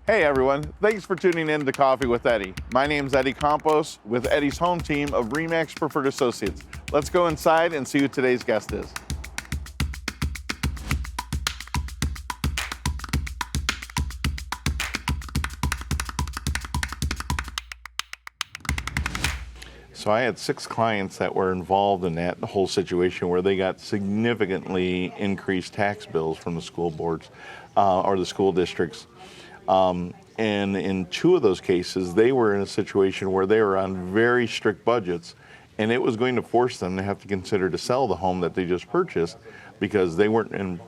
Hey everyone, thanks for tuning in to Coffee with Eddie. My name's Eddie Campos with Eddie's home team of RE/MAX Preferred Associates. Let's go inside and see who today's guest is. So I had 6 clients that were involved in that whole situation where they got significantly increased tax bills from the school boards or the school districts. And in 2 of those cases, they were in a situation where they were on very strict budgets, and it was going to force them to have to consider to sell the home that they just purchased because they weren't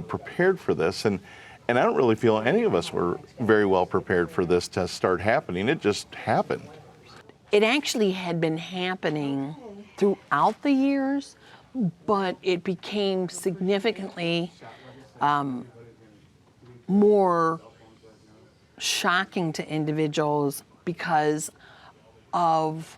prepared for this. And I don't really feel any of us were very well prepared for this to start happening. It just happened. It actually had been happening throughout the years, but it became significantly more shocking to individuals because of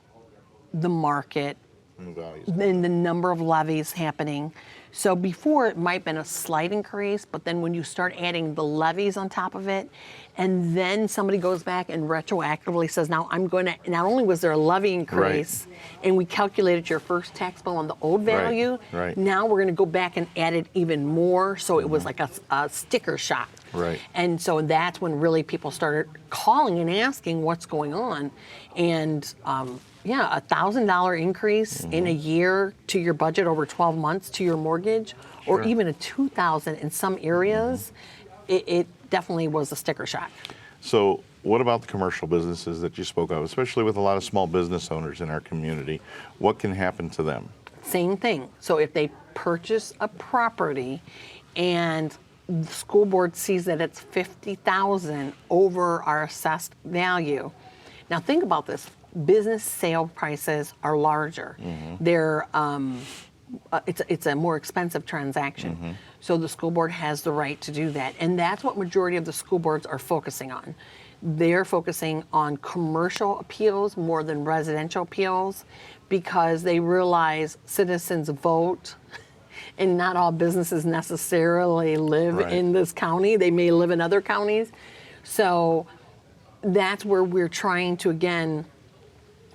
the market and the number of levies happening. So before it might have been a slight increase, but then when you start adding the levies on top of it, and then somebody goes back and retroactively says, now I'm going to, not only was there a levy increase, and we calculated your first tax bill on the old value, now we're going to go back and add it even more, so it was like a sticker shock. And so that's when really people started calling and asking what's going on. And yeah, $1,000 increase in a year to your budget over 12 months to your mortgage, or even a $2,000 in some areas, it definitely was a sticker shock. So what about the commercial businesses that you spoke of, especially with a lot of small business owners in our community? What can happen to them? Same thing. So if they purchase a property and the school board sees that it's $50,000 over our assessed value. Now think about this. Business sale prices are larger. They're it's a more expensive transaction. So the school board has the right to do that. And that's what majority of the school boards are focusing on. They're focusing on commercial appeals more than residential appeals because they realize citizens vote. And not all businesses necessarily live in this county. They may live in other counties. So that's where we're trying to, again,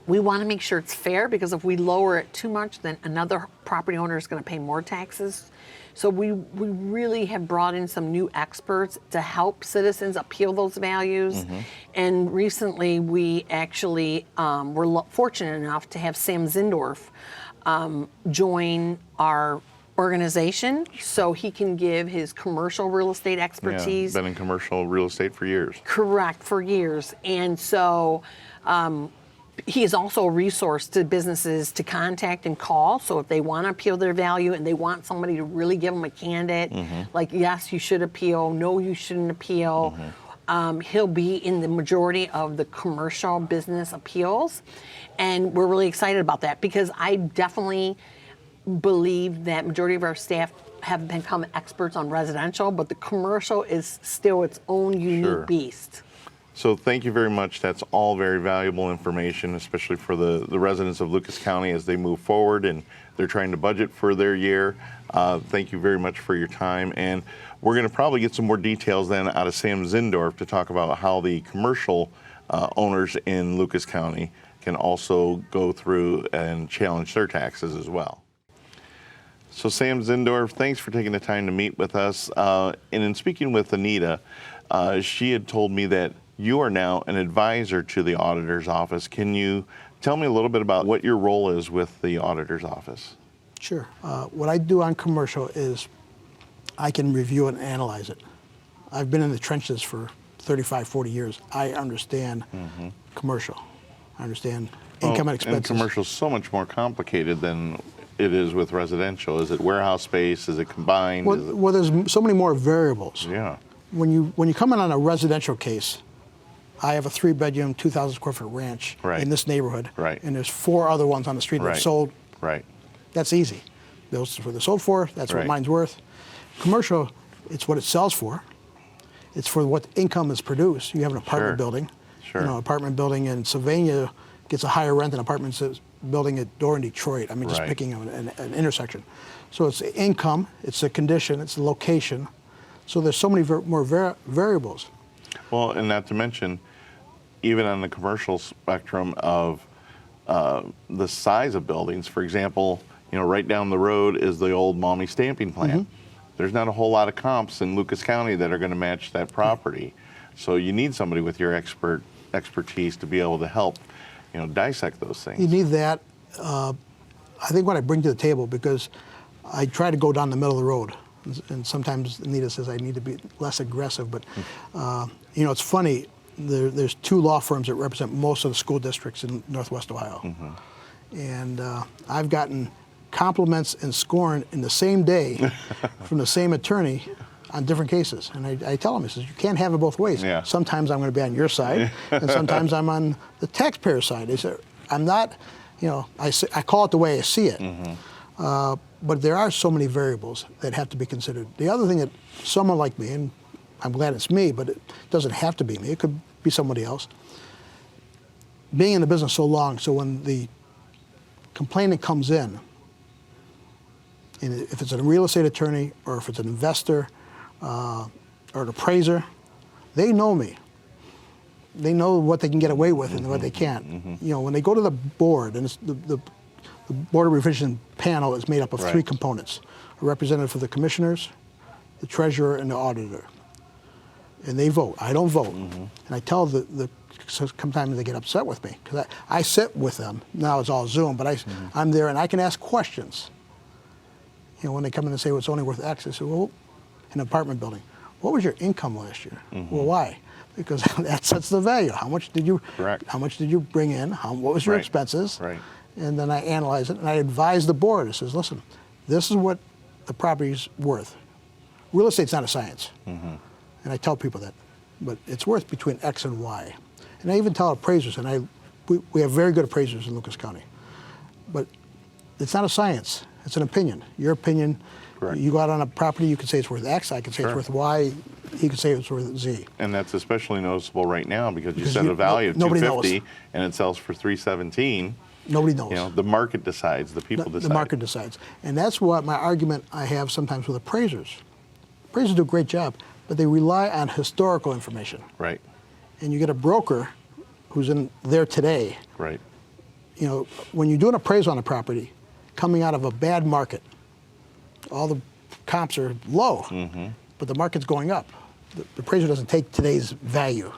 we want to make sure it's fair, because if we lower it too much, then another property owner is going to pay more taxes. So we really have brought in some new experts to help citizens appeal those values. And recently we actually were fortunate enough to have Sam Zyndorf join our organization, so he can give his commercial real estate expertise. Been in commercial real estate for years. Correct, for years. And so he is also a resource to businesses to contact and call. So if they want to appeal their value and they want somebody to really give them a candid, like, yes, you should appeal, no, you shouldn't appeal, he'll be in the majority of the commercial business appeals. And we're really excited about that, because I definitely believe that majority of our staff have become experts on residential, but the commercial is still its own unique beast. So thank you very much. That's all very valuable information, especially for the residents of Lucas County as they move forward and they're trying to budget for their year. Thank you very much for your time. And we're going to probably get some more details then out of Sam Zyndorf to talk about how the commercial owners in Lucas County can also go through and challenge their taxes as well. So Sam Zyndorf, thanks for taking the time to meet with us. And in speaking with Anita, she had told me that you are now an advisor to the auditor's office. Can you tell me a little bit about what your role is with the auditor's office? Sure. What I do on commercial is I can review and analyze it. I've been in the trenches for 35, 40 years. I understand commercial. I understand income and expenses. And commercial is so much more complicated than it is with residential. Is it warehouse space? Is it combined? Well, there's so many more variables. Yeah. When you come in on a residential case, I have a 3-bedroom, 2,000 square foot ranch in this neighborhood, and there's 4 other ones on the street that are sold. That's easy. Those are what they're sold for. That's what mine's worth. Commercial, it's what it sells for. It's for what income is produced. You have an apartment building. You know, apartment building in Sylvania gets a higher rent than apartment building at Door in Detroit. I mean, just picking an intersection. So it's income, it's the condition, it's the location. So there's so many more variables. Well, and not to mention, even on the commercial spectrum of the size of buildings, for example, right down the road is the old Maumee stamping plant. There's not a whole lot of comps in Lucas County that are going to match that property. So you need somebody with your expertise to be able to help, dissect those things. You need that. I think what I bring to the table, because I try to go down the middle of the road, and sometimes Anita says I need to be less aggressive, but it's funny. There's 2 law firms that represent most of the school districts in Northwest Ohio. And I've gotten compliments and scorn in the same day from the same attorney on different cases. And I tell them, I says, you can't have it both ways. Yeah. Sometimes I'm going to be on your side, and sometimes I'm on the taxpayer side. They say, I'm not, I call it the way I see it. But there are so many variables that have to be considered. The other thing that someone like me, and I'm glad it's me, but it doesn't have to be me, it could be somebody else, being in the business so long, so when the complainant comes in, and if it's a real estate attorney or if it's an investor or an appraiser, they know me. They know what they can get away with and what they can't. When they go to the board, and it's the Board of Revision panel is made up of 3 components: a representative for the commissioners, the treasurer, and the auditor. And they vote. I don't vote. And I tell sometimes they get upset with me, because I sit with them. Now it's all Zoom, but I'm there and I can ask questions. When they come in and say, well, it's only worth X, I say, well, in an apartment building, what was your income last year? Well, why? Because that sets the value. How much did you bring in? What was your expenses? And then I analyze it and I advise the board. It says, listen, this is what the property's worth. Real estate's not a science. And I tell people that, but it's worth between X and Y. And I even tell appraisers, and we have very good appraisers in Lucas County, but it's not a science. It's an opinion. Your opinion. You go out on a property, you can say it's worth X. I can say it's worth Y. He could say it's worth Z. And that's especially noticeable right now because you set a value of $250 and it sells for $317. Nobody knows. The market decides. The people decide. The market decides, and that's what my argument I have sometimes with appraisers. Appraisers do a great job, but they rely on historical information. Right. And you get a broker who's in there today. Right. When you do an appraisal on a property, coming out of a bad market, all the comps are low, but the market's going up. The appraiser doesn't take today's value.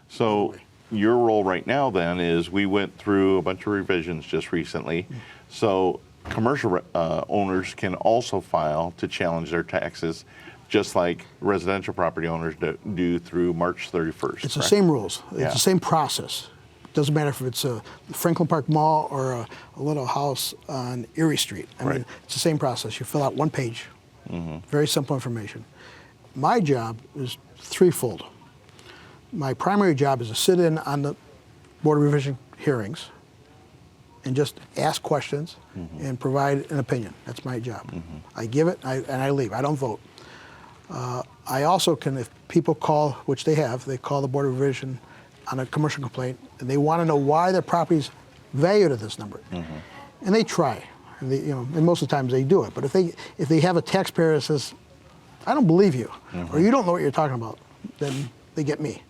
So your role right now then is we went through a bunch of revisions just recently. So commercial owners can also file to challenge their taxes, just like residential property owners do through March 31st. It's the same rules. It's the same process. Doesn't matter if it's a Franklin Park Mall or a little house on Erie Street. I mean, it's the same process. You fill out 1 page, very simple information. My job is threefold. My primary job is to sit in on the Board of Revision hearings and just ask questions and provide an opinion. That's my job. I give it and I leave. I don't vote. I also can, if people call, which they have, they call the Board of Revision on a commercial complaint, and they want to know why their property's valued at this number. And they try. And and most of the times they do it. But if they have a taxpayer that says, I don't believe you, or you don't know what you're talking about, then they get me.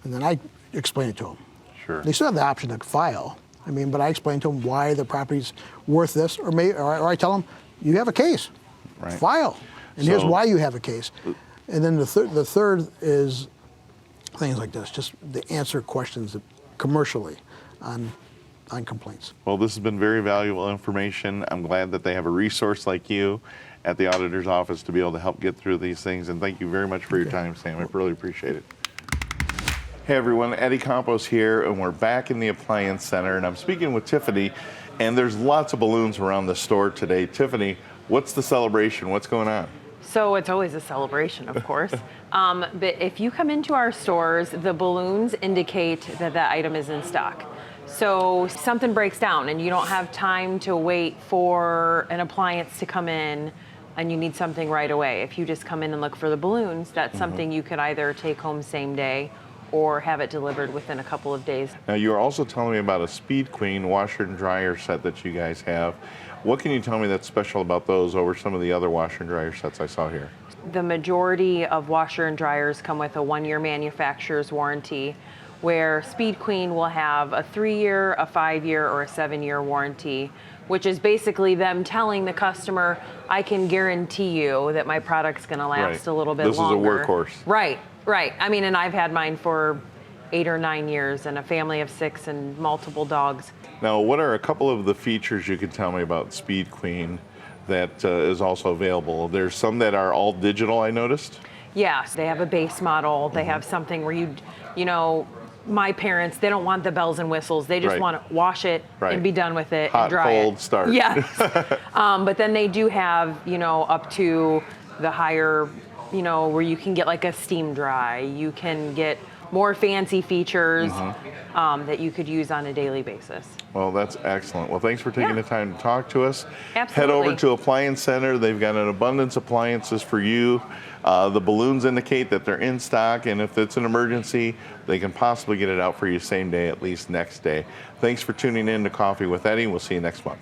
And then I explain it to them. Sure. They still have the option to file. But I explain to them why the property's worth this, or I tell them, you have a case, file. And here's why you have a case. And then the third is things like this, just to answer questions commercially on complaints. Well, this has been very valuable information. I'm glad that they have a resource like you at the auditor's office to be able to help get through these things. And thank you very much for your time, Sam. I really appreciate it. Hey everyone, Eddie Campos here, and we're back in the Appliance Center, and I'm speaking with Tiffany, and there's lots of balloons around the store today. Tiffany, what's the celebration? What's going on? So it's always a celebration, of course. But if you come into our stores, the balloons indicate that that item is in stock. So something breaks down and you don't have time to wait for an appliance to come in and you need something right away. If you just come in and look for the balloons, that's something you could either take home same day or have it delivered within a couple of days. Now, you were also telling me about a Speed Queen washer and dryer set that you guys have. What can you tell me that's special about those over some of the other washer and dryer sets I saw here? The majority of washer and dryers come with a 1-year manufacturer's warranty, where Speed Queen will have a 3-year, a 5-year, or a 7-year warranty, which is basically them telling the customer, I can guarantee you that my product's going to last a little bit longer. This is a workhorse. Right, right. I mean, and I've had mine for 8 or 9 years, and a family of 6 and multiple dogs. Now, what are a couple of the features you can tell me about Speed Queen that is also available? There's some that are all digital, I noticed. Yes, they have a base model. They have something where you know, my parents, they don't want the bells and whistles. They just want to wash it and be done with it Hot, and dry cold, start. Yes. But then they do have, you know, up to the higher, you know, where you can get like a steam dry. You can get more fancy features that you could use on a daily basis. Well, that's excellent. Well, thanks for taking the time to talk to us. Absolutely. Head over to Appliance Center. They've got an abundance of appliances for you. The balloons indicate that they're in stock, and if it's an emergency, they can possibly get it out for you same day, at least next day. Thanks for tuning in to Coffee with Eddie. We'll see you next month.